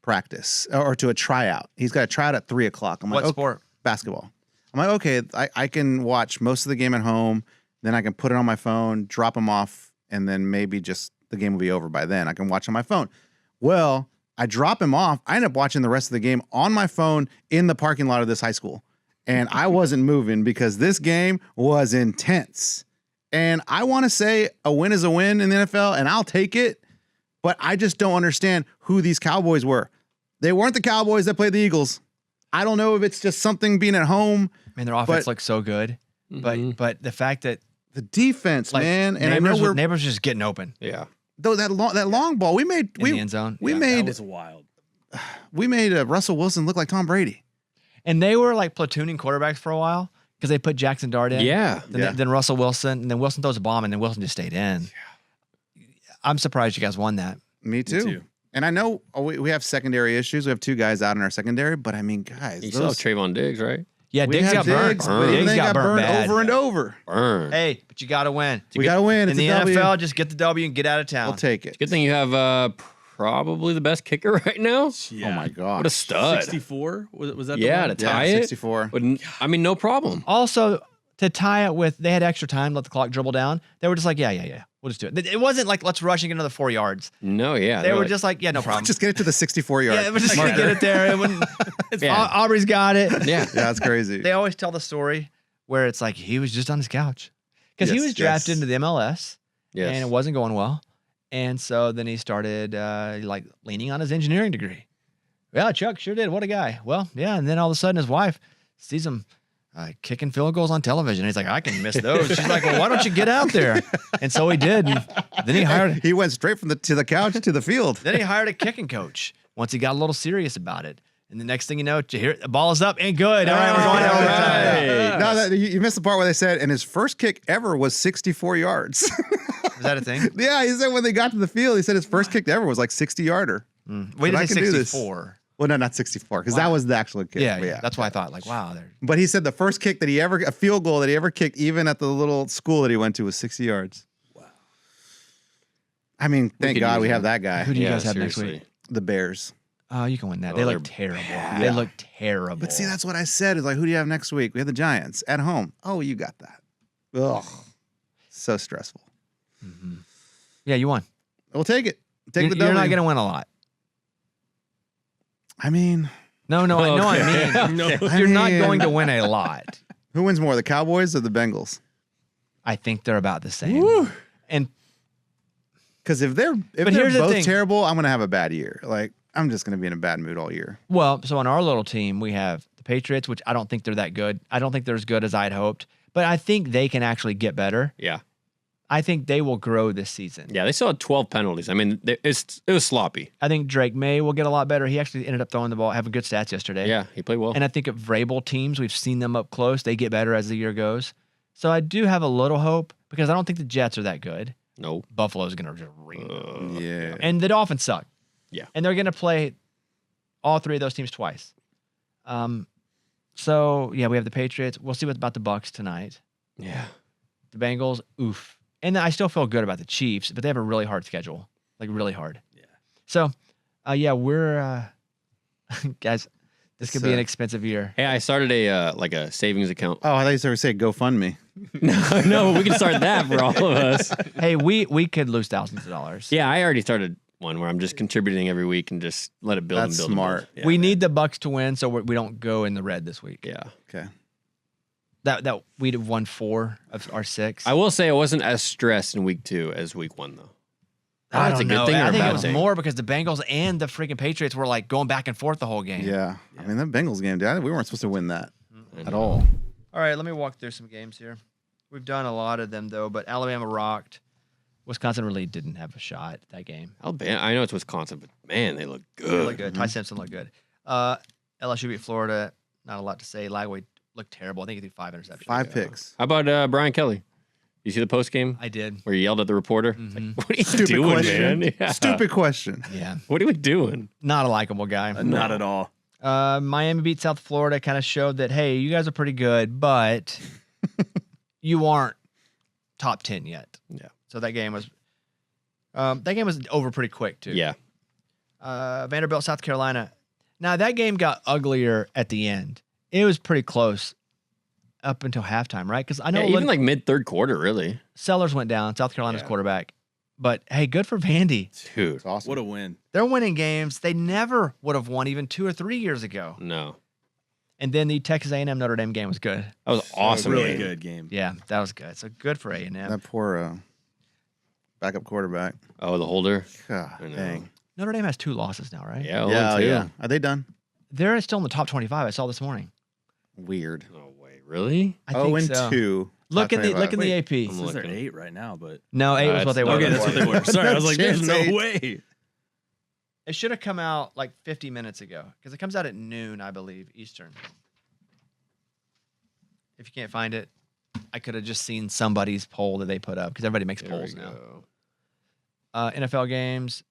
practice or to a tryout. He's got a tryout at 3:00. I'm like, What okay, sport? basketball. I'm like, okay, I can watch most of the game at home. Then I can put it on my phone, drop him off, and then maybe just the game will be over by then. I can watch on my phone. Well, I drop him off. I end up watching the rest of the game on my phone in the parking lot of this high school. And I wasn't moving because this game was intense. And I want to say a win is a win in the NFL, and I'll take it. But I just don't understand who these Cowboys were. They weren't the Cowboys that played the Eagles. I don't know if it's just something being at home. I mean, their offense But- looks so good, Mhm. but the fact that The defense, like man, and I know neighbors, we're neighbors just getting open Yeah. though that long ball we made in the end zone, we That made was wild. Russell Wilson look like Tom Brady. and they were like platooning quarterbacks for a while because they put Jackson Dart in. Yeah. Then, Yeah. then Russell Wilson, and then Wilson throws a bomb, and then Wilson just stayed in. I'm surprised you guys won that. Me too. too. And I know we have secondary issues. We have 2 guys out in our secondary, but I mean, guys, You still have Trayvon Diggs, right? Yeah, we Diggs had got burnt. Diggs, but Diggs even they got burned bad. over and over. Burn. Hey, but you got to win. We got to win. In It's the a W. NFL, just get the W and get out of town. We'll take it. Good thing you have probably the best kicker right now. Yeah. Oh my god. What a stud. 64 was that? Yeah, the to one? tie it. 64. But I mean, no problem. Also, to tie it with, they had extra time, let the clock dribble down. They were just like, yeah, we'll just do it. It wasn't like, let's rush and get another 4 yards. No, yeah. They they're were like- just like, yeah, no problem. Just get it to the 64 yard. yeah, we're just going to get it there. It wouldn't, Yeah. Aubrey's got it. Yeah. Yeah, that's crazy. They always tell the story where it's like he was just on his couch because he Yes, was drafted yes. into the MLS Yes. and it wasn't going well. And so then he started like leaning on his engineering degree. Yeah, Chuck sure did. What a guy. Well, yeah. And then all of a sudden his wife sees him kicking field goals on television. And he's like, I can miss those. She's like, well, why don't you get out there? And so he did. And then he hired. He went straight from the couch to the field. Then he hired a kicking coach once he got a little serious about it. And the next thing you know, you hear the ball is up and good. All right, we're going to overtime. No, you missed the part where they said, and his first kick ever was 64 yards. Is that a thing? Yeah, he said when they got to the field, he said his first kick ever was like 60-yarder. Wait, I did can do this. 64? Well, no, not 64, because that was the actual kick. Yeah, But yeah. That's why I thought, like, wow. But he said the first kick that a field goal that he ever kicked, even at the little school that he went to, was 60 yards. Wow. I mean, thank God we have that guy. Who do you guys have next week? The Bears. Oh, you can win that. Oh, They they're look terrible. bad. They look terrible. But see, that's what I said. Is like, who do you have next week? We have the Giants at home. Oh, you got that. Ugh. So stressful. Yeah, you won. We'll take it. Take the You're W. not going to win a lot. I mean, No, I mean, you're not going to win a lot. who wins more, the Cowboys or the Bengals? I think they're about the same. And Because if they're But here's the both thing. terrible, I'm gonna have a bad year. Like I'm just gonna be in a bad mood all year. well, so on our little team, we have the Patriots, which I don't think they're that good. I don't think they're as good as I'd hoped, but I think they can actually get better. Yeah. I think they will grow this season. Yeah, they still had 12 penalties. I mean, it was sloppy. I think Drake May will get a lot better. He actually ended up throwing the ball, having good stats yesterday. Yeah, he played well. And I think of Vrabel teams, we've seen them up close. They get better as the year goes. So I do have a little hope because I don't think the Jets are that good. No. Buffalo's going to just ring them. Yeah. And the Dolphins suck. Yeah. And they're going to play all three of those teams twice. So, yeah, we have the Patriots. We'll see what's about the Bucks tonight. Yeah. The Bengals, oof. And I still feel good about the Chiefs, but they have a really hard schedule. Like, really hard. Yeah. So, yeah, we're... guys, this could be an expensive year. Hey, I started a savings account. Oh, I thought you were saying GoFundMe. No, we can start that for all of us. Hey, we could lose thousands of dollars. Yeah, I already started one where I'm just contributing every week and just let it build That's and build. smart. And build. Yeah. We need the Bucks to win so we don't go in the red this week. Yeah. Okay. That we'd have won 4 of our 6. I will say I wasn't as stressed in week 2 as week 1 though. I That's don't a good know. thing or I a think bad it was thing? more because the Bengals and the freaking Patriots were like going back and forth the whole game. Yeah. I mean, that Bengals game, dude, we weren't supposed to win that I at know. all. All right, let me walk through some games here. We've done a lot of them though, but Alabama rocked. Wisconsin really didn't have a shot that game. Alabama, I know it's Wisconsin, but man, they look good. They look good. Ty Simpson looked good. LSU beat Florida. Not a lot to say. Lagway looked terrible. I think he threw 5 interceptions. 5 picks. How about Brian Kelly? You see the post game I did. where he yelled at the reporter? It's like, what are you Stupid doing, question. man? Yeah. Stupid question. Yeah. What are we doing? Not a likable guy. Not at all. Miami beat South Florida. Kind of showed that, hey, you guys are pretty good, but you aren't top 10 yet. Yeah. So that game was over pretty quick too. Yeah. Vanderbilt, South Carolina. Now that game got uglier at the end. It was pretty close up until halftime, right? Because I know Yeah, even like mid third quarter, really. Sellers went down, South Carolina's Yeah. quarterback. But hey, good for Vandy. Dude. It's awesome. What a win. They're winning games they never would have won even 2 or 3 years ago. No. And then the Texas A&M Notre Dame game was good. That was awesome. Really game. good game. Yeah, that was good. So good for A&M. That poor backup quarterback. Oh, the holder. God, I know. dang. Notre Dame has 2 losses now, right? Yeah. Yeah, 0-2. yeah. Are they done? They're still in the top 25. I saw this morning. Weird. No way. Really? I think so. 2. Look in the AP. It says they're looking. 8 right now, but No, 8 was it's what they were. not okay, that's what they were. Sorry, I was like, there's no Chance 8. way. It should have come out like 50 minutes ago because it comes out at noon, I believe, Eastern. If you can't find it, I could have just seen somebody's poll that they put up because everybody makes There we polls now. go. NFL games.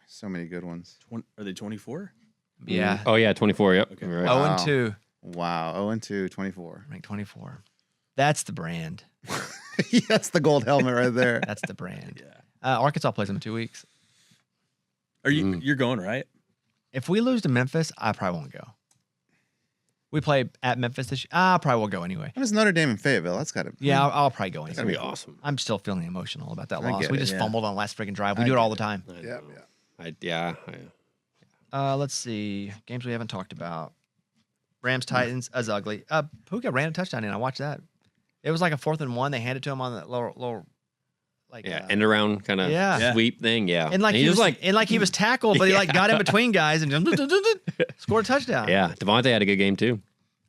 So many good ones. Are they 24? Yeah. Oh, yeah. 24. Yep. Okay. You're right. Wow. 0-2, Wow. 0-2, 24. ranked 24. That's the brand. That's the gold helmet right there. That's the brand. Yeah. Arkansas plays them in 2 weeks. Are you? You're going right? If we lose to Memphis, I probably won't go. We play at Memphis this year. I probably will go anyway. What is Notre Dame and Fayetteville? That's got to be. Yeah, I'll probably go It's anyway. going to be awesome. I'm still feeling emotional about that I loss. get We it, just yeah. fumbled on the last freaking drive. We I do it get all the it. time. I Yeah, know. yeah. Let's see. Games we haven't talked about. Rams Titans as ugly. Puka ran a touchdown in. I watched that. It was like a 4th and 1. They handed to him on the lower like Yeah. End around kind of Yeah. sweep thing. Yeah. and like he was like, he was tackled, but he like got in between guys and scored a touchdown. yeah. Devontae had a good game too.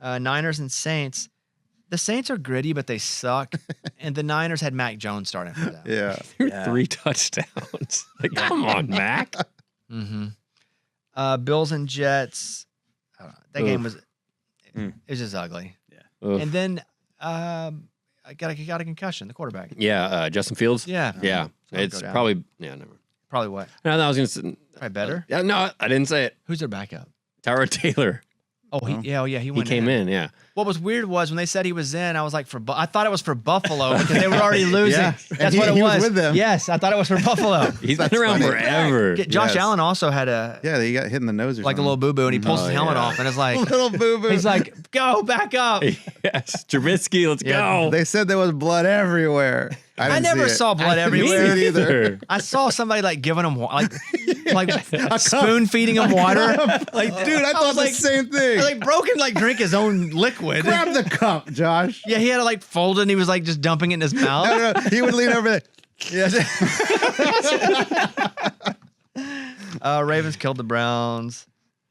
Niners and Saints. The Saints are gritty, but they suck. And the Niners had Mac Jones starting for them. Yeah. Threw 3 touchdowns. Like, come on, Mac. Mm-hmm. Bills and Jets. That game was it was just ugly. Oof. And then I got a concussion. The quarterback. Yeah, Justin Fields. Yeah. Yeah, So I'll it's go down. probably never. Probably what? No, I was gonna say. Probably better. Yeah, no, I didn't say it. Who's their backup? Tyrod Taylor. Oh, he He went came in. Yeah. What was weird was when they said he was in, I was like, I thought it was for Buffalo because they were already losing. Yeah. That's And what it he was. was with them. Yes, I thought it was for Buffalo. He's That's been around funny. forever. Josh Yes. Allen also had a Yeah, he got hit in the nose or like a something. little boo boo, and he pulls Oh, his helmet yeah. off, and it's like little boo boo. he's like, "Go back up." Yes, Trubisky, let's Yeah. go. They said there was blood everywhere. I didn't never see it. saw blood Me everywhere. neither. I saw somebody like giving him like spoon feeding him water. Like, dude, I thought was the like- same thing. Like Broken like drink his own liquid. Grab the cup, Josh. Yeah, he had it like folded, and he was like just dumping it in his mouth. No, he would lean over there. Yes. Ravens killed the Browns.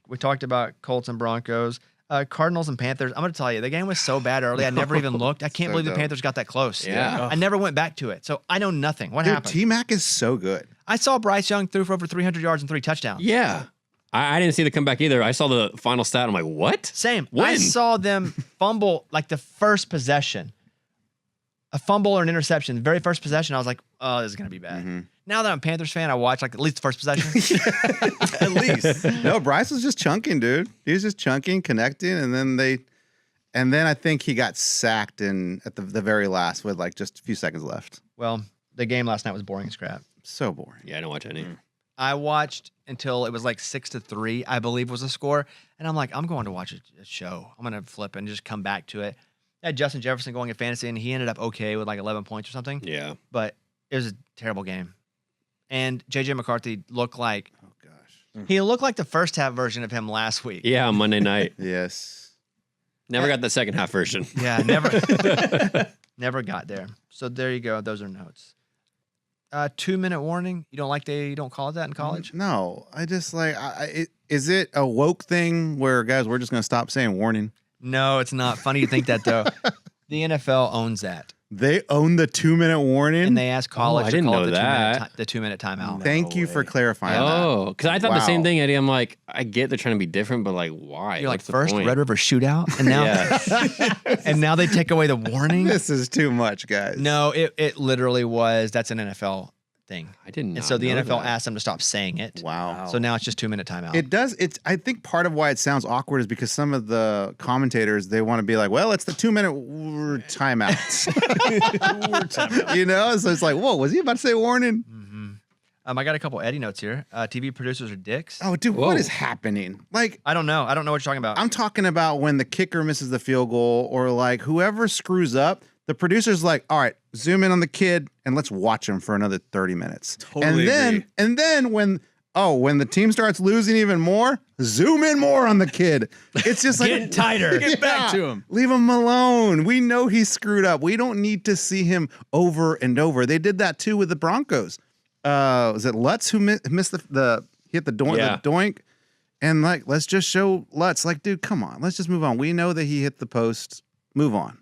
We talked about Colts and Broncos. Cardinals and Panthers. I'm going to tell you, the game was so bad early, I never even looked. I can't So believe the dumb. Panthers got that close. Yeah. I never went back to it. So I know nothing. What Dude, happened? T-Mac is so good. I saw Bryce Young threw for over 300 yards and 3 touchdowns. Yeah. I didn't see the comeback either. I saw the final stat. I'm like, what? Same. I When? saw them fumble like the first possession. A fumble or an interception. The very first possession, I was like, oh, this is going to be bad. Mm-hmm. Now that I'm a Panthers fan, I watch like at least the first possession. At least. No, Bryce was just chunking, dude. He was just chunking, connecting, and then I think he got sacked at the very last with like just a few seconds left. Well, the game last night was boring as crap. So boring. Yeah, I didn't watch any. I watched until it was like 6-3, I believe was the score. And I'm like, I'm going to watch a show. I'm going to flip and just come back to it. I had Justin Jefferson going in fantasy, and he ended up okay with like 11 points or something. Yeah. But it was a terrible game. And J.J. McCarthy looked like Oh gosh. he looked like the first half version of him last week. Yeah, on Monday night. Yes. Never got the second half version. Yeah, never got there. So there you go. Those are notes. 2-minute warning. You don't call it that in college? No, I just like. Is it a woke thing where guys we're just gonna stop saying warning? No, it's not. Funny you think that though. The NFL owns that. They own the 2-minute warning. And they asked college I to didn't call know it that. the 2-minute timeout. Thank you for clarifying that. Oh, because I thought the same Wow. thing, Eddie. I'm like, I get they're trying to be different, but like, why? You're like, What's the first point? Red River shootout, and now Yeah. and now they take away the warning. This is too much, guys. No, it literally was. That's an NFL thing. I didn't know. And so the NFL asked them to stop saying it. Wow. So now it's just 2-minute timeout. It does. I think part of why it sounds awkward is because some of the commentators they want to be like, well, it's the 2-minute timeout. You know, so it's like, whoa, was he about to say warning? I got a couple Eddie notes here. TV producers are dicks. Oh, dude, Whoa. what is happening? Like, I don't know. I don't know what you're talking about. I'm talking about when the kicker misses the field goal or like whoever screws up. The producer's like, all right, zoom in on the kid and let's watch him for another 30 minutes. Totally agree. And then when the team starts losing even more, zoom in more on the kid. It's just like Get tighter. Get back to him. Leave him alone. We know he screwed up. We don't need to see him over and over. They did that too with the Broncos. Was it Lutz who missed the hit the doink? Yeah. The doink? And like, let's just show Lutz. Like, dude, come on. Let's just move on. We know that he hit the post. Move on.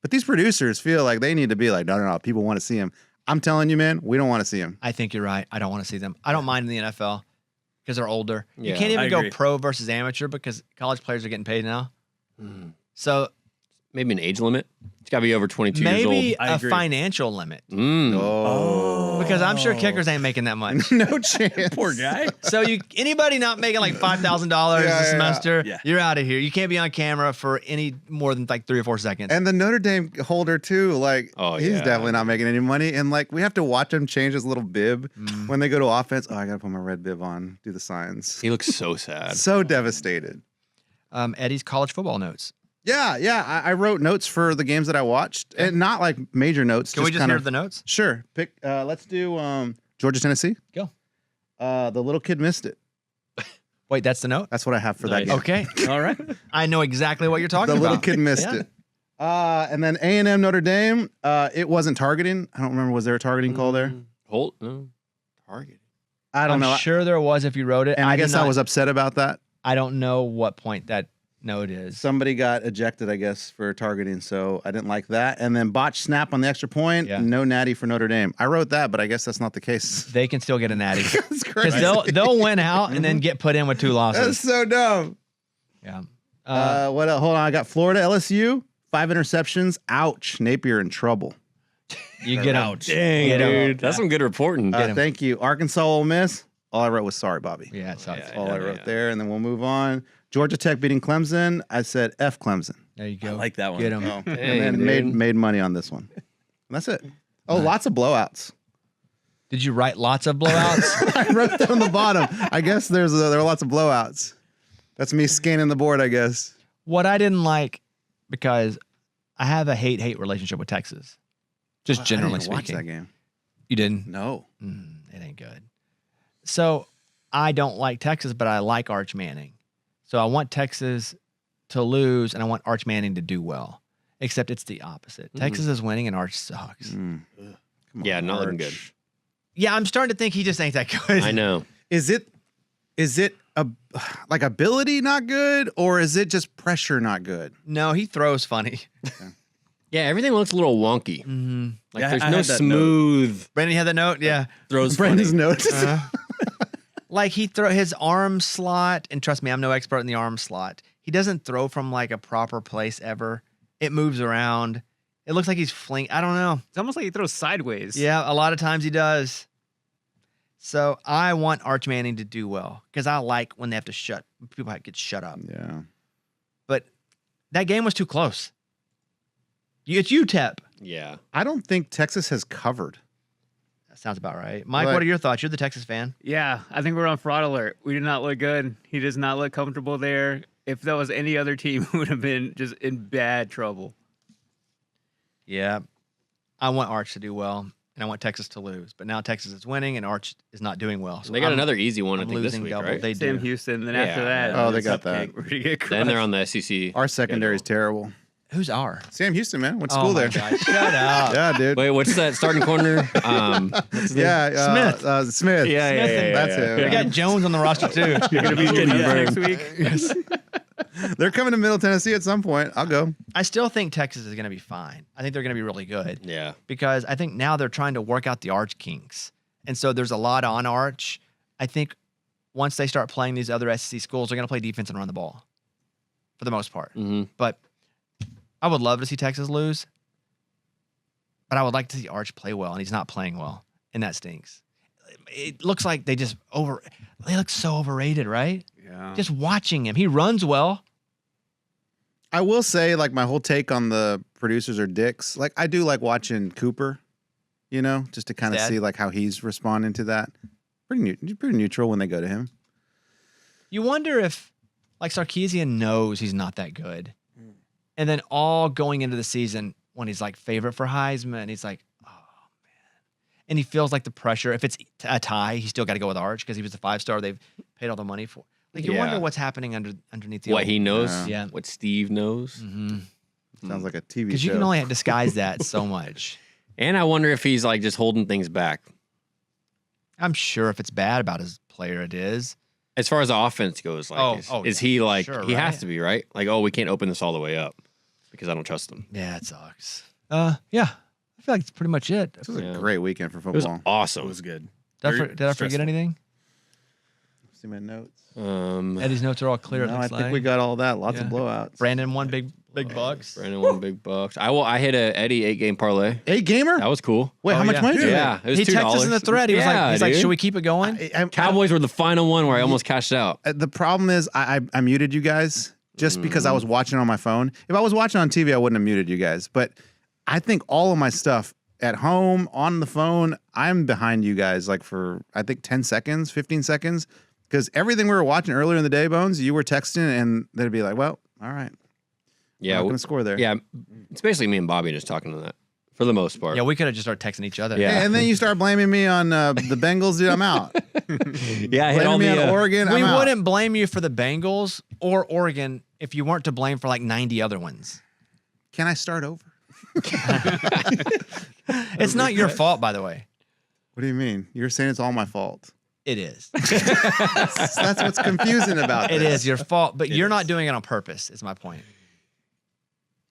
But these producers feel like they need to be like, no. People want to see him. I'm telling you, man, we don't want to see him. I think you're right. I don't want to see them. I don't mind in the NFL because they're older. You Yeah, can't I even go agree. pro versus amateur because college players are getting paid now. So Maybe an age limit. It's got to be over 22 maybe years I a agree. financial limit old. Oh, because I'm sure kickers ain't making that much. no chance. Poor guy. So anybody not making like $5,000 Yeah, a yeah. semester, Yeah. you're out of here. You can't be on camera for any more than like 3 or 4 seconds. And the Notre Dame holder too, like Oh, he's yeah. definitely not making any money. And like we have to watch him change his little bib when they go to offense. Oh, I gotta put my red bib on, do the signs. He looks so sad. So devastated. Eddie's college football notes. Yeah. I wrote notes for the games that I watched, and not like major notes. Can we just kind hear of, the notes? Sure. Pick. Let's do Georgia, Tennessee. Go. The little kid missed it. Wait, that's the note? That's what I have for Nice. that game. Okay. All right. I know exactly what you're talking The about. little kid missed Yeah. it. And then A&M Notre Dame. It wasn't targeting. I don't remember. Was there a targeting call there? Holt? No. Target. I don't I'm know. sure there was if you wrote it. And I did guess I not- was upset about that. I don't know what point that No, it is. Somebody got ejected, I guess, for targeting, so I didn't like that. And then botch snap on the extra point. Yeah. No natty for Notre Dame. I wrote that, but I guess that's not the case. They can still get a natty. That's crazy. Because they'll win out and then get put in with 2 losses. That's so dumb. Yeah. What else? Hold on. I got Florida, LSU, 5 interceptions. Ouch. Napier in trouble. You get out. Dang, dude. That's some good reporting. Thank you. Arkansas, Ole Miss. All I wrote was sorry, Bobby. Yeah, it sucks. That's all I wrote there. And then we'll move on. Georgia Tech beating Clemson. I said F Clemson. There you go. I like that one. Get 'em. Oh, Dang, and then dude. made money on this one. And that's it. Oh, lots of blowouts. Did you write lots of blowouts? I wrote that on the bottom. I guess there were lots of blowouts. That's me scanning the board, I guess. What I didn't like, because I have a hate-hate relationship with Texas. Just generally I didn't speaking. watch that game. You didn't? No. It ain't good. So I don't like Texas, but I like Arch Manning. So I want Texas to lose, and I want Arch Manning to do well. Except it's the opposite. Texas is winning, and Arch sucks. Come Yeah, on, not looking Arch. good. Yeah, I'm starting to think he just ain't that good. I know. Is it like ability not good, or is it just pressure not good? No, he throws funny. Yeah, everything looks a little wonky. Mm-hmm. Like Yeah, there's I no had that smooth. Brandon, you had that note? Yeah. Throws Brandon's funny. notes. Like he throw his arm slot, and trust me, I'm no expert in the arm slot. He doesn't throw from like a proper place ever. It moves around. It looks like he's I don't know. It's almost like he throws sideways. Yeah, a lot of times he does. So I want Arch Manning to do well because I like when they have to people get shut up. Yeah. But that game was too close. It's UTEP. Yeah. I don't think Texas has covered. That sounds about right. Mike, What? what are your thoughts? You're the Texas fan. Yeah, I think we're on fraud alert. We did not look good. He does not look comfortable there. If that was any other team, we would have been just in bad trouble. Yeah. I want Arch to do well, and I want Texas to lose. But now Texas is winning, and Arch is not doing well. So They got I'm- another easy one, I I'm think, this losing week, double. right? They Sam do. Houston. Then Yeah. after that, Oh, they it's got okay. that. We're gonna get Then they're crushed. on the SEC. Our secondary is terrible. Who's R? Sam Houston, man. Went to Oh school my there. God, shut up. Yeah, dude. Wait, what's that starting corner? Yeah, Smith. Smith. Yeah, Smith and- That's him. We got Jones on the roster too. You're gonna be getting burned. next week. They're coming to Middle Tennessee at some point. I'll go. I still think Texas is going to be fine. I think they're going to be really good Yeah. because I think now they're trying to work out the Arch kinks. And so there's a lot on Arch. I think once they start playing these other SEC schools, they're going to play defense and run the ball for the most part. Mm-hmm. But I would love to see Texas lose. But I would like to see Arch play well, and he's not playing well, and that stinks. It looks like they look so overrated, right? Yeah. Just watching him. He runs well. I will say, like, my whole take on the producers are dicks. Like, I do like watching Cooper, you know, just to kind of Dad? see like how he's responding to that. Pretty neutral when they go to him. You wonder if, like, Sarkisian knows he's not that good. And then all going into the season when he's, like, favorite for Heisman, he's like, oh, man. And he feels like the pressure. If it's a tie, he's still got to go with Arch because he was the 5-star they've paid all the money for. Like, you Yeah. wonder what's happening underneath the What old- he knows, Yeah. what Steve knows. Mm-hmm. Sounds like a TV show. Because you can only disguise that so much. And I wonder if he's like just holding things back. I'm sure if it's bad about his player, it is. As far as the offense goes, like, is he like, Sure, he has right? to be, right? Like, oh, we can't open this all the way up because I don't trust him. Yeah, it sucks. Yeah. I feel like it's pretty much it. This was Yeah. a great weekend for It was football. awesome. It was good. Did I Very forget stressful. anything? See my notes. Eddie's notes are all clear. No, it I looks think like. we got all that. Lots Yeah. of blowouts. Brandon won big bucks. Brandon won big bucks. I hit a Eddie 8-game parlay. 8 gamer? That was cool. Wait, how Oh, much yeah. money did you Yeah, it was He texted us in $2. the thread. He was Yeah, like, dude. should we keep it going? Cowboys were the final one where I almost cashed out. The problem is I muted you guys just because I was watching on my phone. If I was watching on TV, I wouldn't have muted you guys. But I think all of my stuff at home, on the phone, I'm behind you guys like for, I think, 10 seconds, 15 seconds. Because everything we were watching earlier in the day, Bones, you were texting and they'd be like, well, all right. Yeah, I'm not going to score there. yeah. It's basically me and Bobby just talking to that for the most part. Yeah, we could have just started texting each other. Yeah. And then you start blaming me on the Bengals, dude. I'm out. Yeah, I hit all Blaming me the on Oregon. We I'm out. wouldn't blame you for the Bengals or Oregon if you weren't to blame for like 90 other ones. Can I start over? It's not your fault, by the way. What do you mean? You're saying it's all my fault. It is. That's what's confusing about It this. is your fault, but It you're is. not doing it on purpose. Is my point.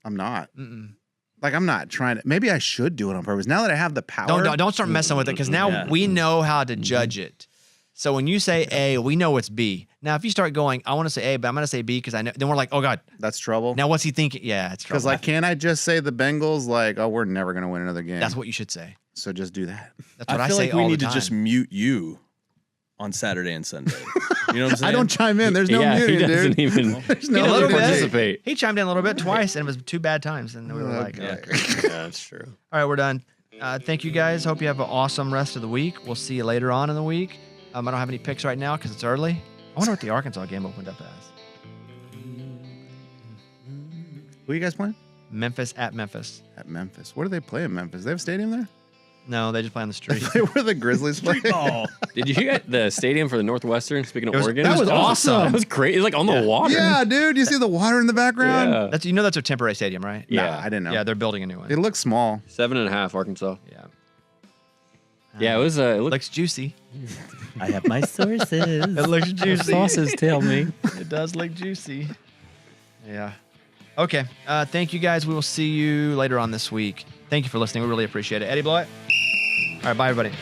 I'm not. Mm-mm. Like, I'm not trying to. Maybe I should do it on purpose. Now that I have the power. Don't start messing with it because now Yeah. we know how to judge it. So when you say A, we know it's B. Now if you start going, I want to say A, but I'm going to say B because I know. Then we're like, oh God, That's trouble. now what's he thinking? Yeah, it's Because, trouble. like, can't I just say the Bengals, like, oh, we're never going to win another game? That's what you should say. So just do that. That's what I, I feel say like we all need the to just time. mute you on Saturday and Sunday. You know what I'm saying? I don't chime in. There's no yeah, muting, he doesn't dude. even There's He no did a little muting. bit. participate. He chimed in a little bit twice, and it was 2 bad times, and we were like, Okay. okay. Yeah, that's true. All right, we're done. Thank you guys. Hope you have an awesome rest of the week. We'll see you later on in the week. I don't have any picks right now because it's early. I wonder what the Arkansas game opened up as. Who are you guys playing? Memphis at Memphis. At Memphis. Where do they play in Memphis? They have a stadium there? No, they just play on the street. Where the Grizzlies play? Oh, Did you get the stadium for the Northwestern? Speaking of It was- Oregon, that was awesome. That was great. It's like on the water. Yeah, dude. You see the water in the background? Yeah. That's a temporary stadium, right? Yeah. Nah, I didn't know. Yeah, they're building a new one. It looks small. 7.5 Arkansas. Yeah. Yeah, it was. It looked. Looks juicy. I have my sources. It looks juicy. Sauces tell me. It does look juicy. Yeah. Okay. Thank you guys. We will see you later on this week. Thank you for listening. We really appreciate it. Eddie, blow it. All right. Bye, everybody.